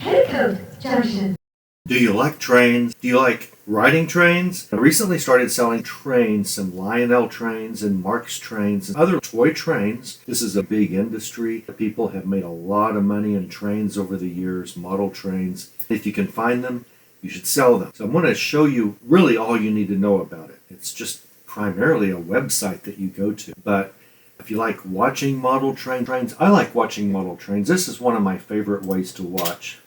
Petticoat Junction. Do you like trains? Do you like riding trains? I recently started selling trains, some Lionel trains and Marx trains and other toy trains. This is a big industry. People have made a lot of money in trains over the years, model trains. If you can find them, you should sell them. So I'm going to show you really all you need to know about it. It's just primarily a website that you go to. But if you like watching model trains, I like watching model trains. This is one of my favorite ways to watch.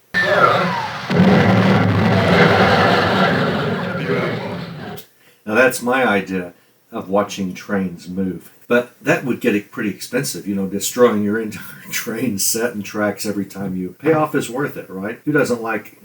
Now that's my idea of watching trains move. But that would get pretty expensive, destroying your entire train set and tracks every time you payoff is worth it, right? Who doesn't like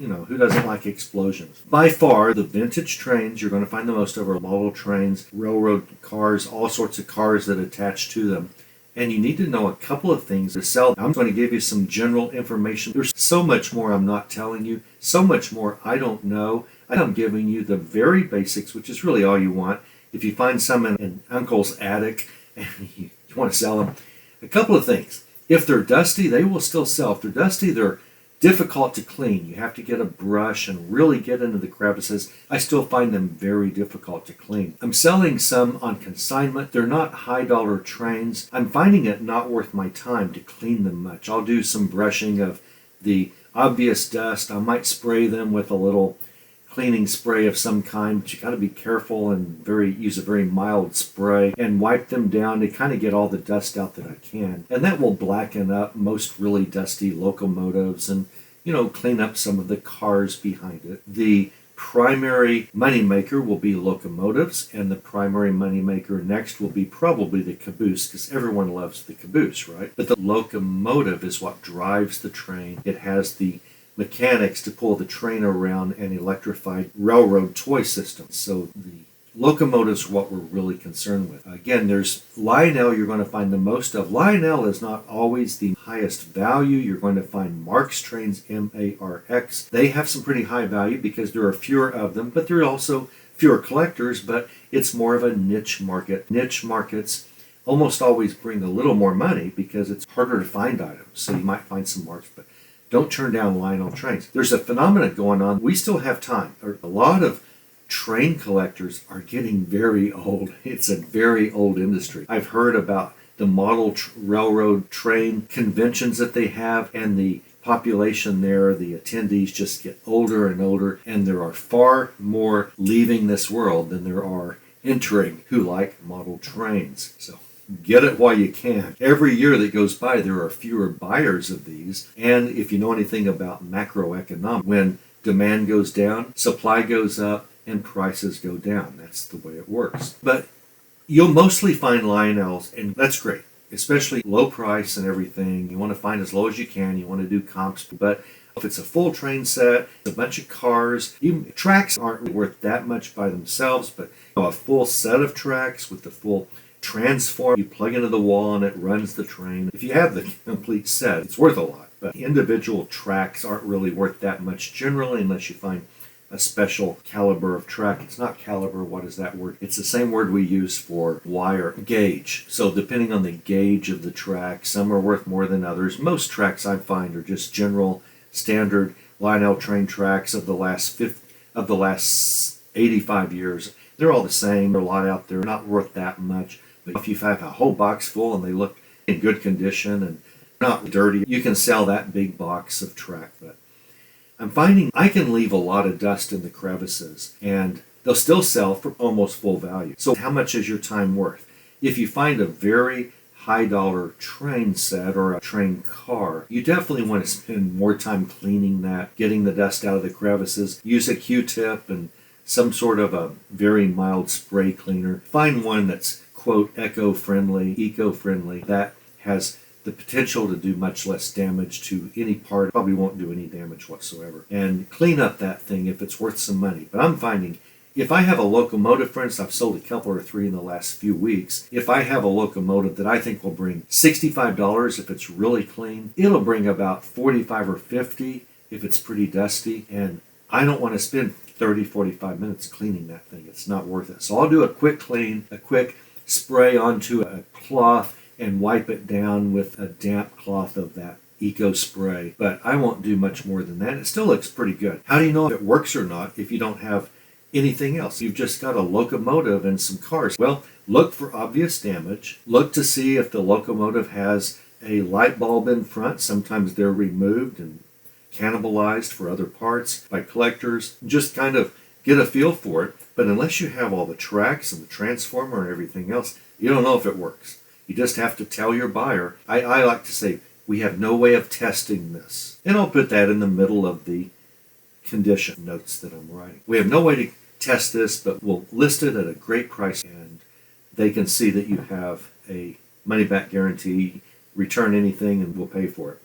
explosions? By far, the vintage trains you're going to find the most of are model trains, railroad cars, all sorts of cars that attach to them. And you need to know a couple of things to sell. I'm going to give you some general information. There's so much more I'm not telling you, so much more I don't know. I'm giving you the very basics, which is really all you want. If you find some in Uncle's attic and you want to sell them, a couple of things. If they're dusty, they will still sell. If they're dusty, they're difficult to clean. You have to get a brush and really get into the crevices. I still find them very difficult to clean. I'm selling some on consignment. They're not high dollar trains. I'm finding it not worth my time to clean them much. I'll do some brushing of the obvious dust. I might spray them with a little cleaning spray of some kind, but you got to be careful and use a very mild spray and wipe them down to kind of get all the dust out that I can. And that will blacken up most really dusty locomotives and, clean up some of the cars behind it. The primary moneymaker will be locomotives, and the primary moneymaker next will be probably the caboose, because everyone loves the caboose, right? But the locomotive is what drives the train. It has the mechanics to pull the train around an electrified railroad toy system. So the locomotives are what we're really concerned with. Again, there's Lionel you're going to find the most of. Lionel is not always the highest value. You're going to find Marx trains, M-A-R-X. They have some pretty high value because there are fewer of them, but there are also fewer collectors, but it's more of a niche market. Niche markets almost always bring a little more money because it's harder to find items. So you might find some Marx, but don't turn down Lionel trains. There's a phenomenon going on. We still have time. A lot of train collectors are getting very old. It's a very old industry. I've heard about the model railroad train conventions that they have, and the population there, the attendees just get older and older, and there are far more leaving this world than there are entering who like model trains. So get it while you can. Every year that goes by, there are fewer buyers of these. And if you know anything about macroeconomics, when demand goes down, supply goes up, and prices go down. That's the way it works. But you'll mostly find Lionels, and that's great, especially low price and everything. You want to find as low as you can. You want to do comps. But if it's a full train set, a bunch of cars, even tracks aren't really worth that much by themselves, but a full set of tracks with the full transform, you plug into the wall and it runs the train. If you have the complete set, it's worth a lot. But individual tracks aren't really worth that much generally unless you find a special caliber of track. It's not caliber, what is that word? It's the same word we use for wire, gauge. So depending on the gauge of the track, some are worth more than others. Most tracks I find are just general standard Lionel train tracks of the last 85 years. They're all the same. There are a lot out there, not worth that much. But if you have a whole box full and they look in good condition and not dirty, you can sell that big box of track. But I'm finding I can leave a lot of dust in the crevices and they'll still sell for almost full value. So how much is your time worth? If you find a very high dollar train set or a train car, you definitely want to spend more time cleaning that, getting the dust out of the crevices. Use a Q-tip and some sort of a very mild spray cleaner. Find one that's, quote, eco-friendly, that has the potential to do much less damage to any part. Probably won't do any damage whatsoever. And clean up that thing if it's worth some money. But I'm finding if I have a locomotive, for instance, I've sold a couple or three in the last few weeks. If I have a locomotive that I think will bring $65 if it's really clean, it'll bring about $45 or $50 if it's pretty dusty. And I don't want to spend 30, 45 minutes cleaning that thing. It's not worth it. So I'll do a quick clean, a quick spray onto a cloth and wipe it down with a damp cloth of that eco spray, but I won't do much more than that. It still looks pretty good. How do you know if it works or not if you don't have anything else? You've just got a locomotive and some cars. Well, look for obvious damage. Look to see if the locomotive has a light bulb in front. Sometimes they're removed and cannibalized for other parts by collectors. Just kind of get a feel for it. But unless you have all the tracks and the transformer and everything else, you don't know if it works. You just have to tell your buyer. I like to say, we have no way of testing this. And I'll put that in the middle of the condition notes that I'm writing. We have no way to test this, but we'll list it at a great price, and they can see that you have a money-back guarantee, return anything, and we'll pay for it.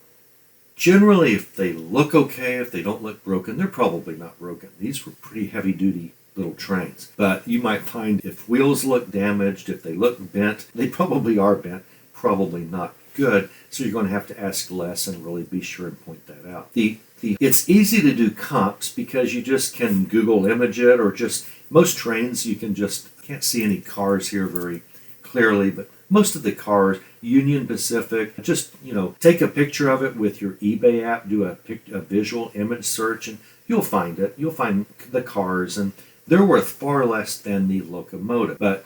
Generally, if they look okay, if they don't look broken, they're probably not broken. These were pretty heavy-duty little trains. But you might find if wheels look damaged, if they look bent, they probably are bent, probably not good. So you're going to have to ask less and really be sure and point that out. It's easy to do comps because you just can Google image it, or just most trains you can just, can't see any cars here very clearly, but most of the cars, Union Pacific, just, take a picture of it with your eBay app, do a visual image search, and you'll find it. You'll find the cars, and they're worth far less than the locomotive, but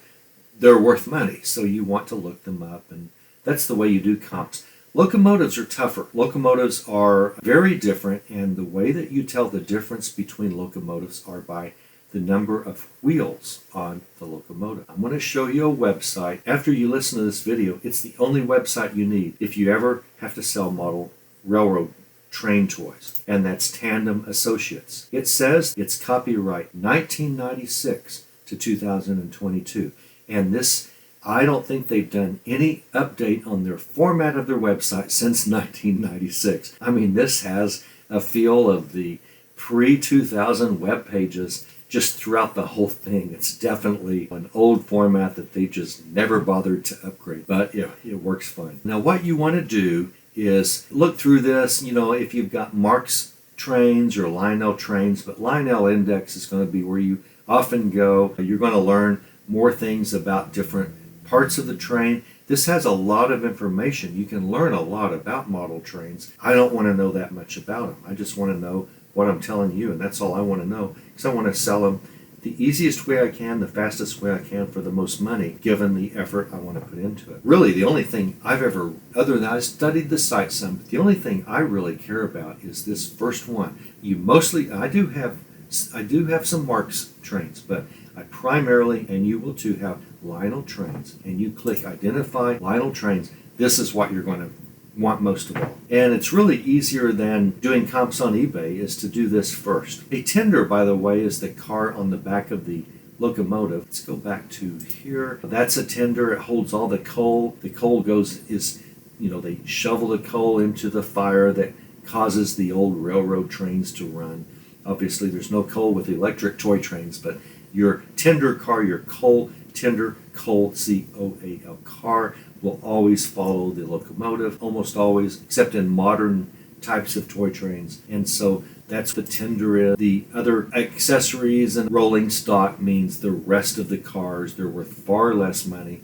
they're worth money, so you want to look them up, and that's the way you do comps. Locomotives are tougher. Locomotives are very different, and the way that you tell the difference between locomotives are by the number of wheels on the locomotive. I'm going to show you a website. After you listen to this video, it's the only website you need if you ever have to sell model railroad train toys, and that's Tandem Associates. It says it's copyright 1996 to 2022, and this, I don't think they've done any update on their format of their website since 1996. I mean, this has a feel of the pre-2000 web pages just throughout the whole thing. It's definitely an old format that they just never bothered to upgrade, but it works fine. Now, what you want to do is look through this, if you've got Mark's trains or Lionel trains, but Lionel Index is going to be where you often go. You're going to learn more things about different parts of the train. This has a lot of information. You can learn a lot about model trains. I don't want to know that much about them. I just want to know what I'm telling you, and that's all I want to know, because I want to sell them the easiest way I can, the fastest way I can, for the most money, given the effort I want to put into it. Really, the only thing I've ever, other than I studied the site some, but the only thing I really care about is this first one. I do have some Mark's trains, but I primarily, and you will too, have Lionel trains, and you click identify Lionel trains. This is what you're going to want most of all. And it's really easier than doing comps on eBay is to do this first. A tender, by the way, is the car on the back of the locomotive. Let's go back to here. That's a tender. It holds all the coal. The coal they shovel the coal into the fire that causes the old railroad trains to run. Obviously, there's no coal with electric toy trains, but your tender car, your coal tender, coal, C-O-A-L, car, will always follow the locomotive, almost always, except in modern types of toy trains. And so that's what tender is. The other accessories and rolling stock means the rest of the cars, they're worth far less money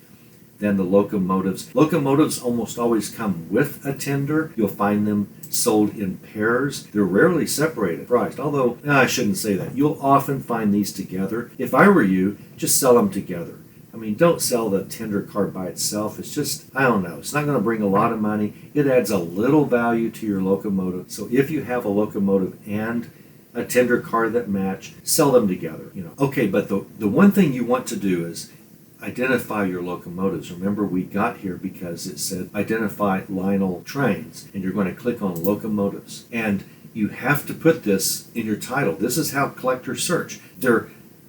than the locomotives. Locomotives almost always come with a tender. You'll find them sold in pairs. They're rarely separated, priced. Although, I shouldn't say that. You'll often find these together. If I were you, just sell them together. I mean, don't sell the tender car by itself. It's just, I don't know. It's not going to bring a lot of money. It adds a little value to your locomotive. So if you have a locomotive and a tender car that match, sell them together. Okay, but the one thing you want to do is identify your locomotives. Remember, we got here because it said identify Lionel trains, and you're going to click on locomotives. And you have to put this in your title. This is how collectors search. They're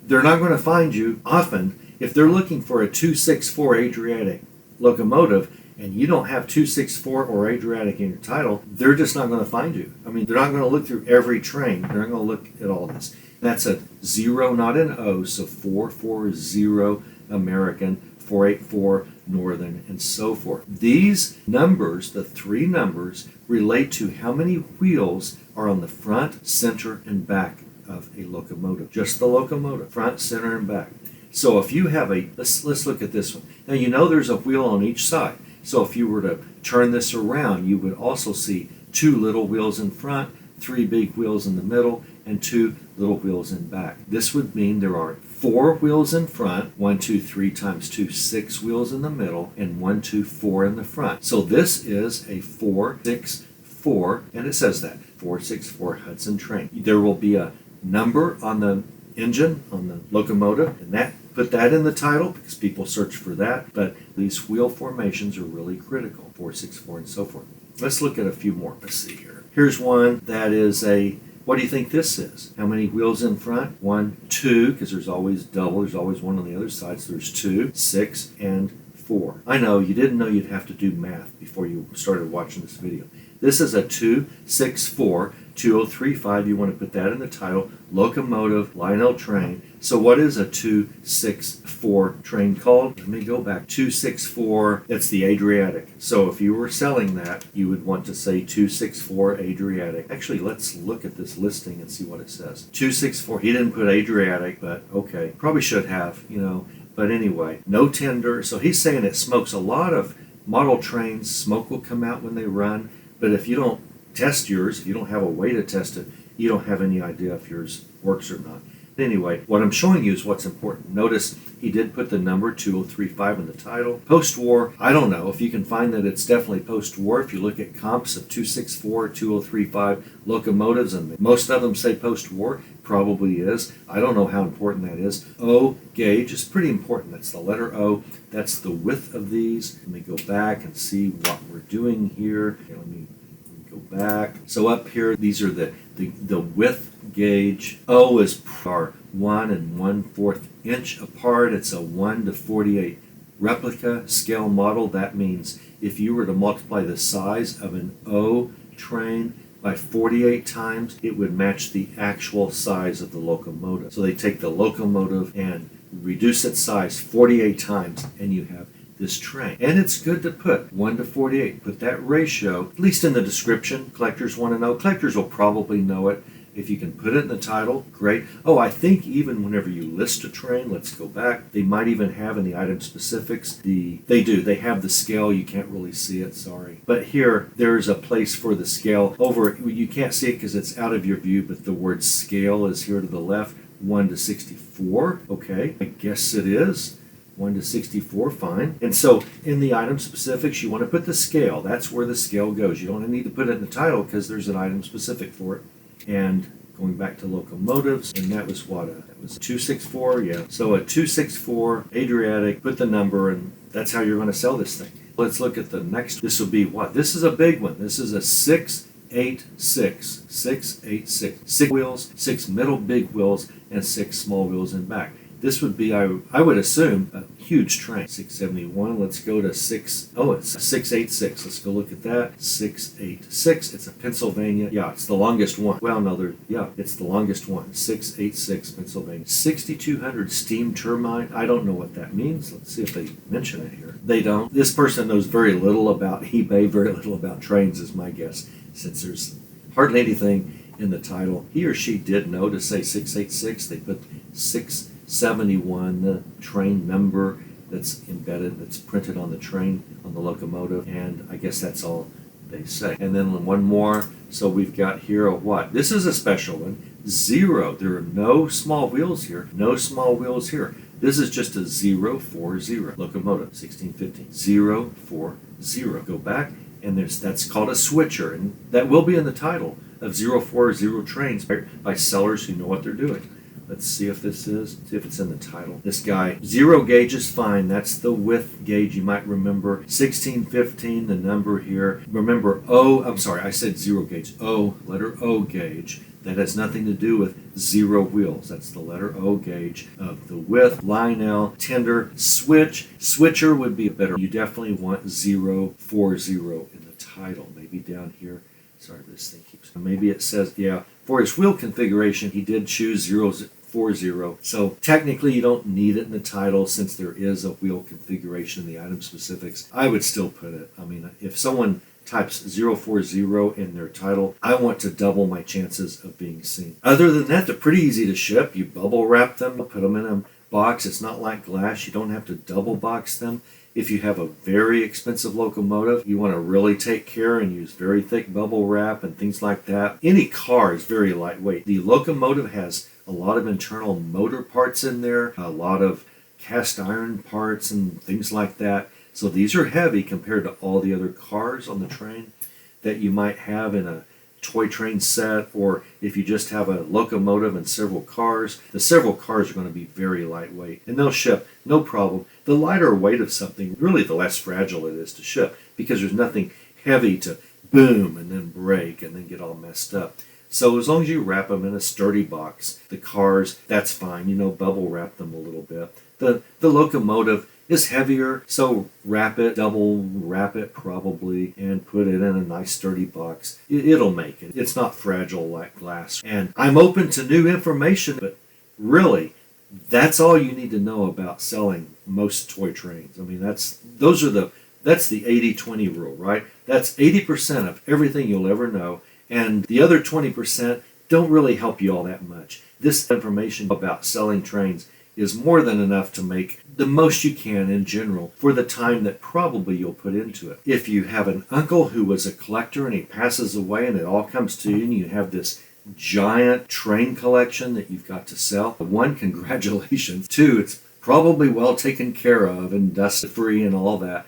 not going to find you often. If they're looking for a 264 Adriatic locomotive and you don't have 264 or Adriatic in your title, they're just not going to find you. I mean, they're not going to look through every train. They're not going to look at all this. That's a 0, not an O, so 440 American, 484 Northern, and so forth. These numbers, the three numbers, relate to how many wheels are on the front, center, and back of a locomotive. Just the locomotive, front, center, and back. So if you have let's look at this one. Now there's a wheel on each side. So if you were to turn this around, you would also see 2 little wheels in front, 3 big wheels in the middle, and 2 little wheels in back. This would mean there are 4 wheels in front, 1, 2, 3 times 2, 6 wheels in the middle, and 1, 2, 4 in the front. So this is a 4, 6, 4, and it says that, 464 Hudson train. There will be a number on the engine, on the locomotive, and put that in the title because people search for that, but these wheel formations are really critical, 464 and so forth. Let's look at a few more. Let's see here. Here's one that is what do you think this is? How many wheels in front? 1, 2, because there's always double, there's always one on the other side, so there's 2, 6, and 4. I know you didn't know you'd have to do math before you started watching this video. This is a 264 2035. You want to put that in the title, locomotive Lionel train. So what is a 264 train called? Let me go back. 264, that's the Adriatic. So if you were selling that, you would want to say 264 Adriatic. Actually, let's look at this listing and see what it says. 264, he didn't put Adriatic, but okay. Probably should have, But anyway, no tender. So he's saying it smokes a lot of model trains. Smoke will come out when they run. But if you don't test yours, if you don't have a way to test it, you don't have any idea if yours works or not. Anyway, what I'm showing you is what's important. Notice he did put the number 2035 in the title. Post-war, I don't know if you can find that it's definitely post-war. If you look at comps of 264, 2035 locomotives, and most of them say post-war, probably is. I don't know how important that is. O gauge is pretty important. That's the letter O. That's the width of these. Let me go back and see what we're doing here. Okay, let me go back. So up here, these are the width gauge. O is 1 1/4 inch apart. It's a 1 to 48 replica scale model. That means if you were to multiply the size of an O train by 48 times, it would match the actual size of the locomotive. So they take the locomotive and reduce its size 48 times, and you have this train. And it's good to put 1 to 48. Put that ratio, at least in the description. Collectors want to know. Collectors will probably know it. If you can put it in the title, great. Oh, I think even whenever you list a train, let's go back, they might even have in the item specifics, they have the scale. You can't really see it, sorry. But here, there's a place for the scale. You can't see it because it's out of your view, but the word scale is here to the left, 1 to 64. Okay, I guess it is. 1 to 64, fine. And so in the item specifics, you want to put the scale. That's where the scale goes. You don't need to put it in the title because there's an item specific for it. And going back to locomotives, and that was what? That was 264, yeah. So a 264 Adriatic, put the number, and that's how you're going to sell this thing. Let's look at the next. This will be what? This is a big one. This is a 686. 686. 6 wheels, 6 middle big wheels, and 6 small wheels in back. This would be, I would assume, a huge train. 671, let's go to it's a 686. Let's go look at that. 686, it's a Pennsylvania. Yeah, it's the longest one. Well, no, it's the longest one. 686, Pennsylvania. 6200 steam turbine. I don't know what that means. Let's see if they mention it here. They don't. This person knows very little about eBay, very little about trains is my guess, since there's hardly anything in the title. He or she did know to say 686. They put 671, the train number that's embedded, that's printed on the train, on the locomotive, and I guess that's all they say. And then one more. So we've got here a what? This is a special one. 0. There are no small wheels here. No small wheels here. This is just a 040 locomotive, 1615. 040. Go back, and that's called a switcher, and that will be in the title of 040 trains by sellers who know what they're doing. Let's see if it's in the title. This guy, 0 gauge is fine. That's the width gauge. You might remember 1615, the number here. Remember I said 0 gauge. Letter O gauge. That has nothing to do with 0 wheels. That's the letter O gauge of the width. Lionel, tender, switcher would be better. You definitely want 040 in the title. Maybe down here. Sorry, this thing keeps. Maybe it says, yeah. For his wheel configuration, he did choose 040. So technically, you don't need it in the title since there is a wheel configuration in the item specifics. I would still put it. I mean, if someone types 040 in their title, I want to double my chances of being seen. Other than that, they're pretty easy to ship. You bubble wrap them, put them in a box. It's not like glass. You don't have to double box them. If you have a very expensive locomotive, you want to really take care and use very thick bubble wrap and things like that. Any car is very lightweight. The locomotive has a lot of internal motor parts in there, a lot of cast iron parts and things like that. So these are heavy compared to all the other cars on the train that you might have in a toy train set, or if you just have a locomotive and several cars. The several cars are going to be very lightweight and they'll ship no problem. The lighter weight of something, really the less fragile it is to ship, because there's nothing heavy to boom and then break and then get all messed up. So as long as you wrap them in a sturdy box, the cars, that's fine. Bubble wrap them a little bit. The locomotive is heavier, so wrap it, double wrap it probably, and put it in a nice sturdy box. It'll make it. It's not fragile like glass. And I'm open to new information, but really, that's all you need to know about selling most toy trains. I mean, that's the 80-20 rule, right? That's 80% of everything you'll ever know, and the other 20% don't really help you all that much. This information about selling trains is more than enough to make the most you can in general for the time that probably you'll put into it. If you have an uncle who was a collector and he passes away and it all comes to you and you have this giant train collection that you've got to sell, one, congratulations. Two, it's probably well taken care of and dust free and all that.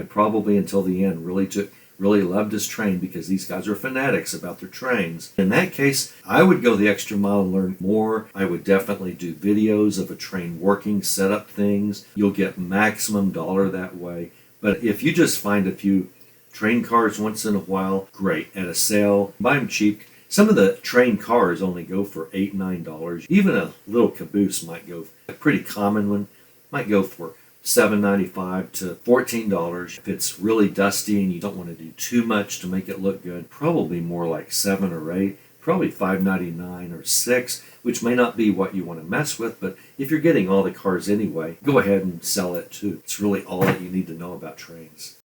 Probably until the end really loved his train, because these guys are fanatics about their trains. In that case, I would go the extra mile and learn more. I would definitely do videos of a train working, set up things. You'll get maximum dollar that way. But if you just find a few train cars once in a while, great. At a sale, buy them cheap. Some of the train cars only go for $8, $9. Even a little caboose might go, a pretty common one, might go for $7.95 to $14. If it's really dusty and you don't want to do too much to make it look good, probably more like $7 or $8, probably $5.99 or $6, which may not be what you want to mess with, but if you're getting all the cars anyway, go ahead and sell it too. It's really all that you need to know about trains.